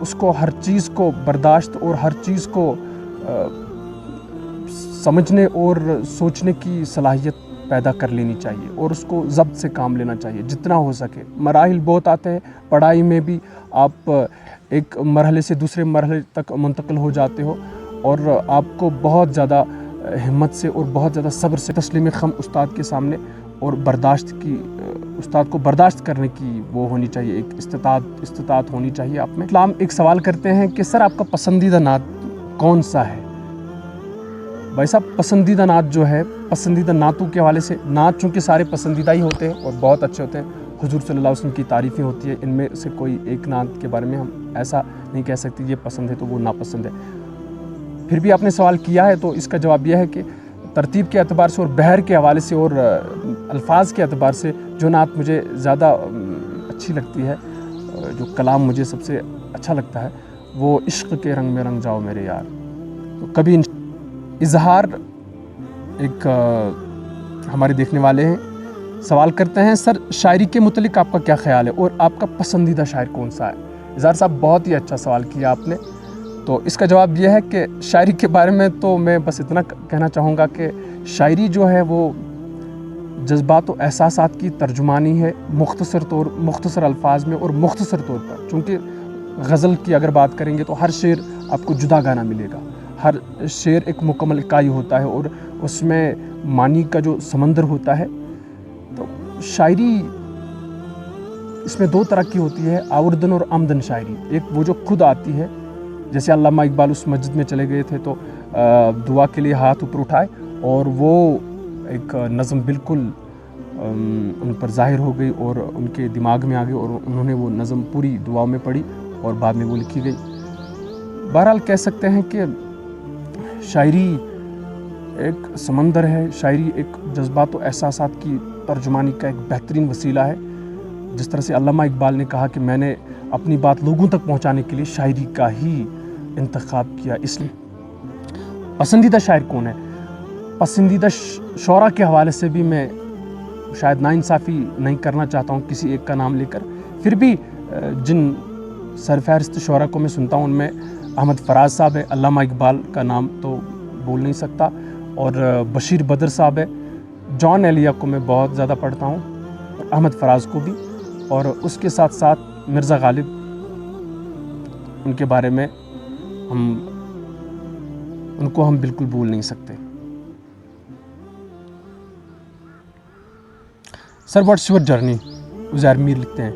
اس کو ہر چیز کو برداشت اور ہر چیز کو سمجھنے اور سوچنے کی صلاحیت پیدا کر لینی چاہیے اور اس کو ضبط سے کام لینا چاہیے جتنا ہو سکے. مراحل بہت آتے ہیں پڑھائی میں بھی، آپ ایک مرحلے سے دوسرے مرحلے تک منتقل ہو جاتے ہو اور آپ کو بہت زیادہ ہمت سے اور بہت زیادہ صبر سے تسلیم خم استاد کے سامنے اور برداشت کی استاد کو برداشت کرنے کی وہ ہونی چاہیے، ایک استطاعت ہونی چاہیے آپ میں. اسلام ایک سوال کرتے ہیں کہ سر آپ کا پسندیدہ نعت کون سا ہے؟ بھائی صاحب پسندیدہ نعت جو ہے، پسندیدہ نعتوں کے حوالے سے، نعت چونکہ سارے پسندیدہ ہی ہوتے ہیں اور بہت اچھے ہوتے ہیں، حضور صلی اللہ علیہ وسلم کی تعریفیں ہوتی ہیں، ان میں سے کوئی ایک نعت کے بارے میں ہم ایسا نہیں کہہ سکتے یہ پسند ہے تو وہ ناپسند ہے. پھر بھی آپ نے سوال کیا ہے تو اس کا جواب یہ ہے کہ ترتیب کے اعتبار سے اور بحر کے حوالے سے اور الفاظ کے اعتبار سے جو نعت مجھے زیادہ اچھی لگتی ہے، جو کلام مجھے سب سے اچھا لگتا ہے، وہ عشق کے رنگ میں رنگ جاؤ میرے یار. تو کبھی اظہار ایک ہمارے دیکھنے والے ہیں سوال کرتے ہیں سر شاعری کے متعلق آپ کا کیا خیال ہے اور آپ کا پسندیدہ شاعر کون سا ہے؟ اظہار صاحب بہت ہی اچھا سوال کیا آپ نے. تو اس کا جواب یہ ہے کہ شاعری کے بارے میں تو میں بس اتنا کہنا چاہوں گا کہ شاعری جو ہے وہ جذبات و احساسات کی ترجمانی ہے، مختصر الفاظ میں اور مختصر طور پر. چونکہ غزل کی اگر بات کریں گے تو ہر شعر آپ کو جدا گانا ملے گا، ہر شعر ایک مکمل اکائی ہوتا ہے اور اس میں معنی کا جو سمندر ہوتا ہے. تو شاعری اس میں دو طرح کی ہوتی ہے، آوردن اور آمدن شاعری. ایک وہ جو خود آتی ہے، جیسے علامہ اقبال اس مسجد میں چلے گئے تھے تو دعا کے لیے ہاتھ اوپر اٹھائے اور وہ ایک نظم بالکل ان پر ظاہر ہو گئی اور ان کے دماغ میں آ گئی اور انہوں نے وہ نظم پوری دعاؤں میں پڑھی اور بعد میں وہ لکھی گئی. بہرحال کہہ سکتے ہیں کہ شاعری ایک سمندر ہے، شاعری ایک جذبات و احساسات کی ترجمانی کا ایک بہترین وسیلہ ہے. جس طرح سے علامہ اقبال نے کہا کہ میں نے اپنی بات لوگوں تک پہنچانے کے لیے شاعری کا ہی انتخاب کیا. اس لیے پسندیدہ شاعر کون ہے؟ پسندیدہ شعراء کے حوالے سے بھی میں شاید ناانصافی نہیں کرنا چاہتا ہوں کسی ایک کا نام لے کر. پھر بھی جن سرفہرست شعراء کو میں سنتا ہوں ان میں احمد فراز صاحب ہے، علامہ اقبال کا نام تو بول نہیں سکتا، اور بشیر بدر صاحب ہے. جان ایلیا کو میں بہت زیادہ پڑھتا ہوں، اور احمد فراز کو بھی، اور اس کے ساتھ ساتھ مرزا غالب. ان کے بارے میں ان کو ہم بالکل بھول نہیں سکتے. سر واٹس یور جرنی؟ عزیر میر لکھتے ہیں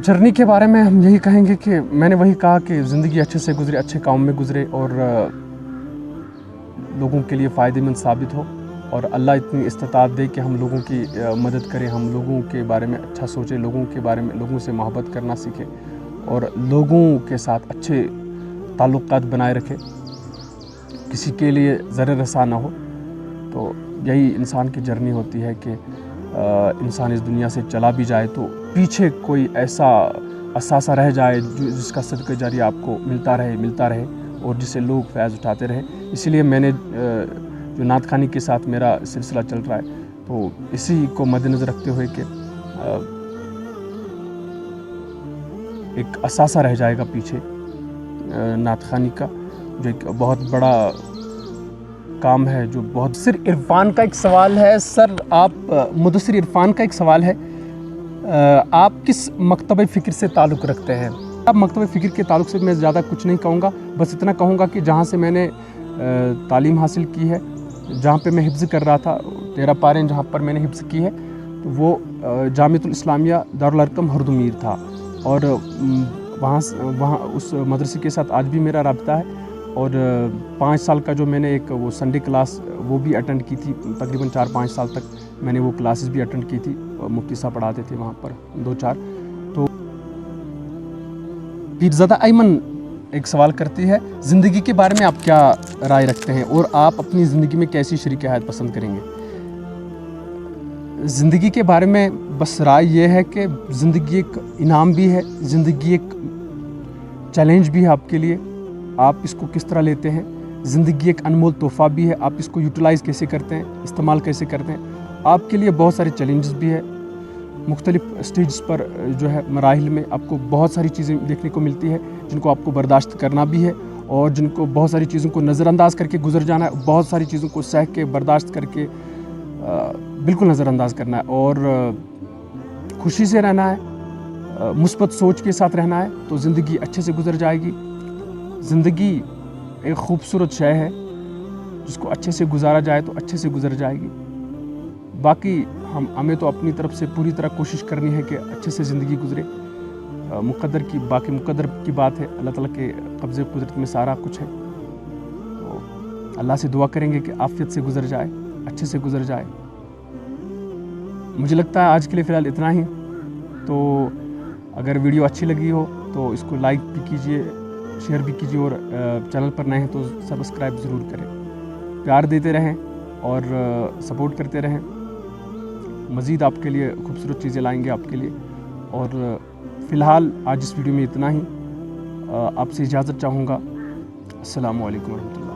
جرنی کے بارے میں ہم یہی کہیں گے کہ میں نے وہی کہا کہ زندگی اچھے سے گزرے، اچھے کام میں گزرے اور لوگوں کے لیے فائدہ مند ثابت ہو، اور اللہ اتنی استطاعت دے کہ ہم لوگوں کی مدد کریں، ہم لوگوں کے بارے میں اچھا سوچیں، لوگوں کے بارے میں لوگوں سے محبت کرنا سیکھیں اور لوگوں کے ساتھ اچھے تعلقات بنائے رکھیں، کسی کے لیے ضرر رساں نہ ہو. تو یہی انسان کی جرنی ہوتی ہے کہ انسان اس دنیا سے چلا بھی جائے تو پیچھے کوئی ایسا اثاثہ رہ جائے جس کا صدقہ جاری آپ کو ملتا رہے اور جسے لوگ فیض اٹھاتے رہے. اسی لیے میں نے جو نعت خوانی کے ساتھ میرا سلسلہ چل رہا ہے تو اسی کو مد نظر رکھتے ہوئے کہ ایک اثاثہ رہ جائے گا پیچھے نعت خوانی کا، جو ایک بہت بڑا کام ہے، جو بہت مدثر عرفان کا ایک سوال ہے. سر آپ مدثر عرفان کا ایک سوال ہے، آپ کس مکتبہ فکر سے تعلق رکھتے ہیں؟ اب مکتبہ فکر کے تعلق سے میں زیادہ کچھ نہیں کہوں گا، بس اتنا کہوں گا کہ جہاں سے میں نے تعلیم حاصل کی ہے، جہاں پہ میں حفظ کر رہا تھا 13 پاریں جہاں پر میں نے حفظ کی ہے، تو وہ جامعۃ الاسلامیہ دارالارقم ہردمیر تھا، اور وہاں اس مدرسے کے ساتھ آج بھی میرا رابطہ ہے. اور 5 سال کا جو میں نے ایک وہ سنڈے کلاس وہ بھی اٹینڈ کی تھی، تقریباً 4-5 سال تک میں نے وہ کلاسز بھی اٹینڈ کی تھی، مفتی صاحب پڑھاتے تھے وہاں پر 2-4. تو پیرزادہ ایمن ایک سوال کرتی ہے، زندگی کے بارے میں آپ کیا رائے رکھتے ہیں اور آپ اپنی زندگی میں کیسی شریک حیات پسند کریں گے؟ زندگی کے بارے میں بس رائے یہ ہے کہ زندگی ایک انعام بھی ہے، زندگی ایک چیلنج بھی ہے آپ کے لیے، آپ اس کو کس طرح لیتے ہیں. زندگی ایک انمول تحفہ بھی ہے، آپ اس کو یوٹیلائز کیسے کرتے ہیں، استعمال کیسے کرتے ہیں. آپ کے لیے بہت سارے چیلنجز بھی ہے، مختلف سٹیجز پر جو ہے مراحل میں آپ کو بہت ساری چیزیں دیکھنے کو ملتی ہے جن کو آپ کو برداشت کرنا بھی ہے، اور جن کو بہت ساری چیزوں کو نظر انداز کر کے گزر جانا ہے، بہت ساری چیزوں کو سہ کے برداشت کر کے بالکل نظر انداز کرنا ہے، اور خوشی سے رہنا ہے، مثبت سوچ کے ساتھ رہنا ہے، تو زندگی اچھے سے گزر جائے گی۔ زندگی ایک خوبصورت شے ہے، جس کو اچھے سے گزارا جائے تو اچھے سے گزر جائے گی۔ باقی ہمیں تو اپنی طرف سے پوری طرح کوشش کرنی ہے کہ اچھے سے زندگی گزرے۔ مقدر کی بات ہے، اللہ تعالیٰ کے قبضے قدرت میں سارا کچھ ہے، تو اللہ سے دعا کریں گے کہ عافیت سے گزر جائے، اچھے سے گزر جائے۔ مجھے لگتا ہے آج کے لیے فی الحال اتنا ہی، تو اگر ویڈیو اچھی لگی ہو تو اس کو لائک بھی کیجئے، شیئر بھی کیجئے، اور چینل پر نئے ہیں تو سبسکرائب ضرور کریں۔ پیار دیتے رہیں اور سپورٹ کرتے رہیں، مزید آپ کے لیے خوبصورت چیزیں لائیں گے آپ کے لیے۔ اور فی الحال آج اس ویڈیو میں اتنا ہی، آپ سے اجازت چاہوں گا۔ السلام علیکم ورحمۃ اللہ۔